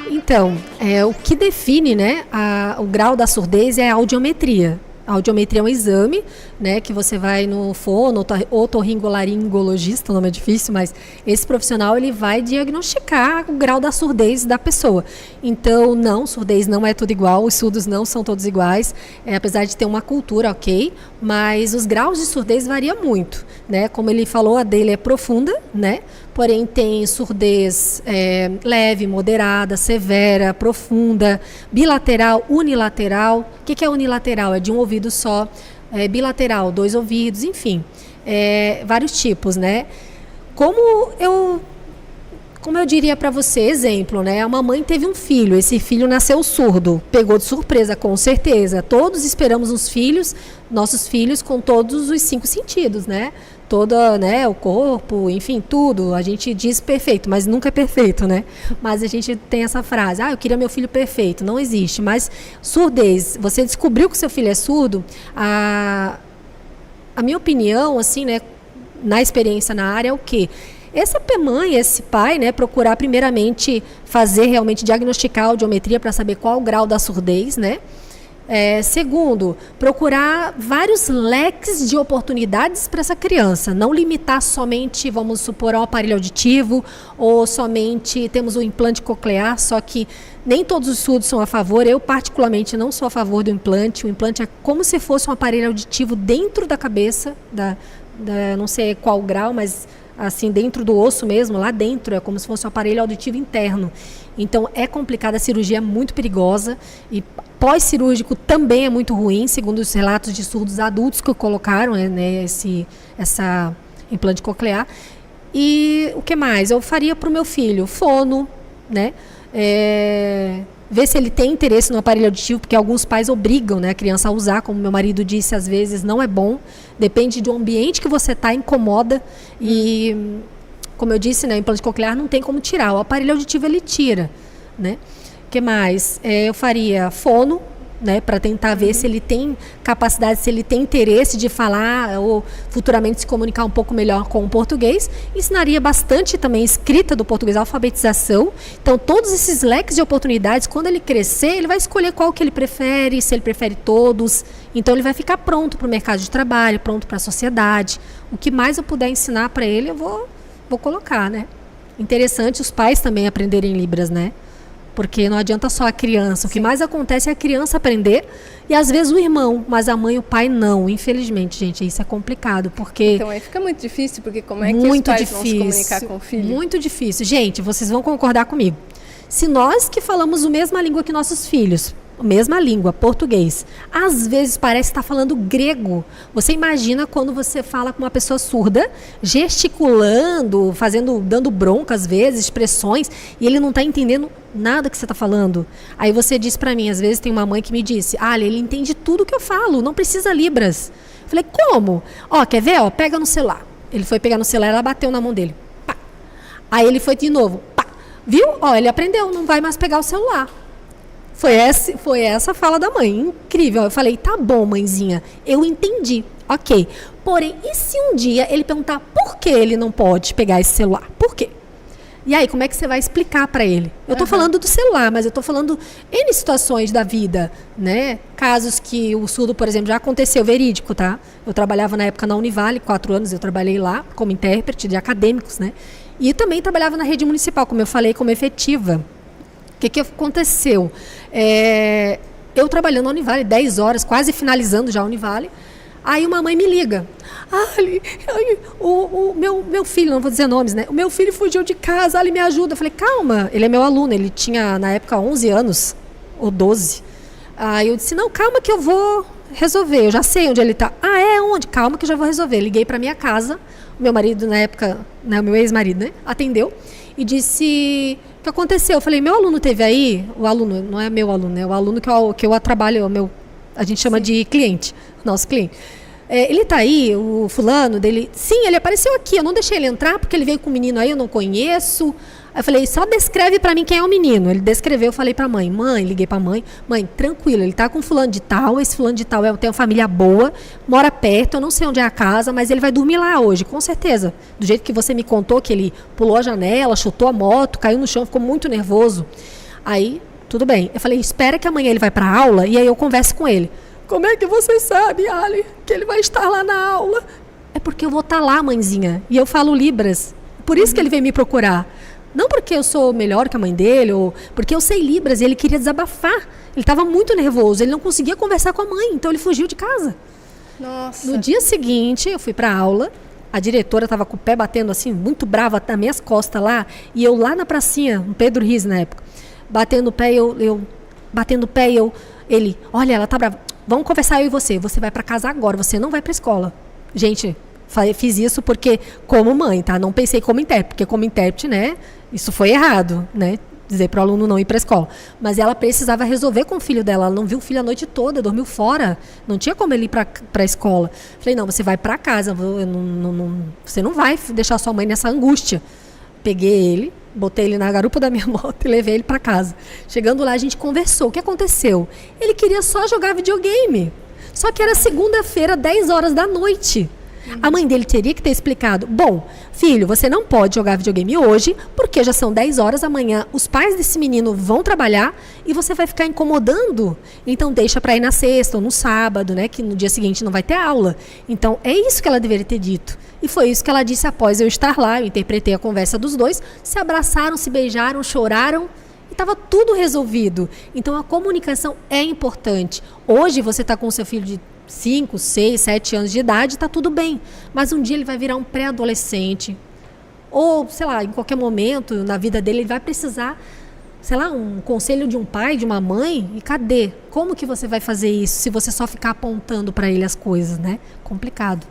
Então, o que define, né, o grau da surdez é a audiometria. A audiometria é um exame, né, que você vai no fono, otorrinolaringologista, o nome é difícil, mas esse profissional ele vai diagnosticar o grau da surdez da pessoa. Então, não, surdez não é tudo igual, os surdos não são todos iguais, apesar de ter uma cultura, ok, mas os graus de surdez variam muito, né? Como ele falou, a dele é profunda, né? Porém tem surdez leve, moderada, severa, profunda, bilateral, unilateral. O que é unilateral? É de um ouvido só. Bilateral, 2 ouvidos, enfim. Vários tipos, né? Como eu diria para você, exemplo, né? A mamãe teve um filho, esse filho nasceu surdo, pegou de surpresa, com certeza. Todos esperamos nossos filhos com todos os 5 sentidos, né? Toda, né, o corpo, enfim, tudo. A gente diz perfeito, mas nunca é perfeito, né? Mas a gente tem essa frase, eu queria meu filho perfeito. Não existe, mas surdez, você descobriu que seu filho é surdo, a minha opinião, assim, né, na experiência na área é o quê? Essa mãe, esse pai, né, procurar primeiramente fazer realmente diagnosticar a audiometria para saber qual o grau da surdez, né? Segundo, procurar vários leques de oportunidades para essa criança, não limitar somente, vamos supor, ao aparelho auditivo ou somente temos o implante coclear, só que nem todos os surdos são a favor, eu particularmente não sou a favor do implante. O implante é como se fosse um aparelho auditivo dentro da cabeça, não sei qual grau, mas assim, dentro do osso mesmo, lá dentro, é como se fosse um aparelho auditivo interno. Então, é complicada, a cirurgia é muito perigosa e pós-cirúrgico também é muito ruim, segundo os relatos de surdos adultos que colocaram, né, essa implante coclear. E o que mais? Eu faria para o meu filho fono, né? Ver se ele tem interesse no aparelho auditivo, porque alguns pais obrigam, né, a criança a usar, como meu marido disse, às vezes não é bom, depende do ambiente que você está, incomoda, e como eu disse, né, o implante coclear não tem como tirar, o aparelho auditivo ele tira, né? O que mais? Eu faria fono, né, para tentar ver se ele tem capacidade, se ele tem interesse de falar ou futuramente se comunicar um pouco melhor com o português. Ensinaria bastante também escrita do português, alfabetização. Então, todos esses leques de oportunidades, quando ele crescer, ele vai escolher qual que ele prefere, se ele prefere todos. Então, ele vai ficar pronto para o mercado de trabalho, pronto para a sociedade. O que mais eu puder ensinar para ele, eu vou colocar, né? Interessante os pais também aprenderem Libras, né? Porque não adianta só a criança. O que mais acontece é a criança aprender e às vezes o irmão, mas a mãe e o pai não. Infelizmente, gente, isso é complicado, porque... Então aí fica muito difícil, porque como é que os pais vão se comunicar com o filho? Muito difícil. Gente, vocês vão concordar comigo. Se nós que falamos a mesma língua que nossos filhos, a mesma língua, português, às vezes parece estar falando grego. Você imagina quando você fala com uma pessoa surda, gesticulando, dando bronca às vezes, expressões, e ele não está entendendo nada que você está falando. Aí você diz para mim, às vezes tem uma mãe que me disse, ele entende tudo que eu falo, não precisa Libras. Eu falei, como? Quer ver? Pega no celular. Ele foi pegar no celular, ela bateu na mão dele. Pá. Aí ele foi de novo. Pá. Viu? Ele aprendeu, não vai mais pegar o celular. Foi essa a fala da mãe, incrível. Eu falei, tá bom, mãezinha, eu entendi, ok. Porém, e se um dia ele perguntar por que ele não pode pegar esse celular? Por quê? E aí, como é que você vai explicar para ele? Eu estou falando do celular, mas eu estou falando N situações da vida, né? Casos que o surdo, por exemplo, já aconteceu, verídico, tá? Eu trabalhava na época na Univale, 4 anos eu trabalhei lá como intérprete de acadêmicos, né? E também trabalhava na rede municipal, como eu falei, como efetiva. O que aconteceu? Eu trabalhando na Univale, 10 horas, quase finalizando já a Univale. Aí uma mãe me liga. O meu filho, não vou dizer nomes, né? O meu filho fugiu de casa, ele me ajuda. Eu falei, calma, ele é meu aluno. Ele tinha, na época, 11 anos, ou 12. Aí eu disse, não, calma que eu vou resolver. Eu já sei onde ele está. Onde? Calma que eu já vou resolver. Liguei para minha casa. O meu marido, na época, né, o meu ex-marido, né? Atendeu. E disse... O que aconteceu? Eu falei, meu aluno teve aí, o aluno, não é meu aluno, é o aluno que eu trabalho, a gente chama de cliente, nosso cliente. Ele tá aí, o fulano dele, sim, ele apareceu aqui, eu não deixei ele entrar porque ele veio com um menino aí, eu não conheço. Aí eu falei, só descreve pra mim quem é o menino. Ele descreveu, eu falei pra mãe, liguei pra mãe, tranquilo, ele tá com fulano de tal, esse fulano de tal tem uma família boa, mora perto, eu não sei onde é a casa, mas ele vai dormir lá hoje, com certeza. Do jeito que você me contou, que ele pulou a janela, chutou a moto, caiu no chão, ficou muito nervoso. Aí, tudo bem. Eu falei, espera que amanhã ele vai para a aula e aí eu converso com ele. Como é que você sabe, Ali, que ele vai estar lá na aula? É porque eu vou estar lá, mãezinha. E eu falo Libras. Por isso que ele veio me procurar. Não porque eu sou melhor que a mãe dele, ou porque eu sei Libras e ele queria desabafar. Ele estava muito nervoso, ele não conseguia conversar com a mãe, então ele fugiu de casa. Nossa. No dia seguinte, eu fui para a aula, a diretora estava com o pé batendo assim, muito brava nas minhas costas lá, e eu lá na pracinha, no Pedro Riz na época, batendo o pé, ele, olha, ela tá brava, vamos conversar eu e você vai para casa agora, você não vai para a escola. Gente, fiz isso porque como mãe, tá? Não pensei como intérprete, porque como intérprete, né, isso foi errado, né? Dizer para o aluno não ir para a escola. Mas ela precisava resolver com o filho dela. Ela não viu o filho a noite toda, dormiu fora. Não tinha como ele ir para a escola. Falei, não, você vai para casa. Você não vai deixar sua mãe nessa angústia. Peguei ele, botei ele na garupa da minha moto e levei ele para casa. Chegando lá, a gente conversou. O que aconteceu? Ele queria só jogar videogame. Só que era segunda-feira, 10 horas da noite. A mãe dele teria que ter explicado, bom, filho, você não pode jogar videogame hoje, porque já são 10 horas, amanhã os pais desse menino vão trabalhar e você vai ficar incomodando. Então deixa para ir na sexta ou no sábado, né, que no dia seguinte não vai ter aula. Então é isso que ela deveria ter dito. E foi isso que ela disse após eu estar lá. Eu interpretei a conversa dos dois, se abraçaram, se beijaram, choraram. E estava tudo resolvido. Então a comunicação é importante. Hoje você está com o seu filho de 5, 6, 7 anos de idade, está tudo bem. Mas um dia ele vai virar um pré-adolescente. Ou, sei lá, em qualquer momento na vida dele, ele vai precisar, sei lá, um conselho de um pai, de uma mãe. E cadê? Como que você vai fazer isso se você só ficar apontando para ele as coisas, né? Complicado.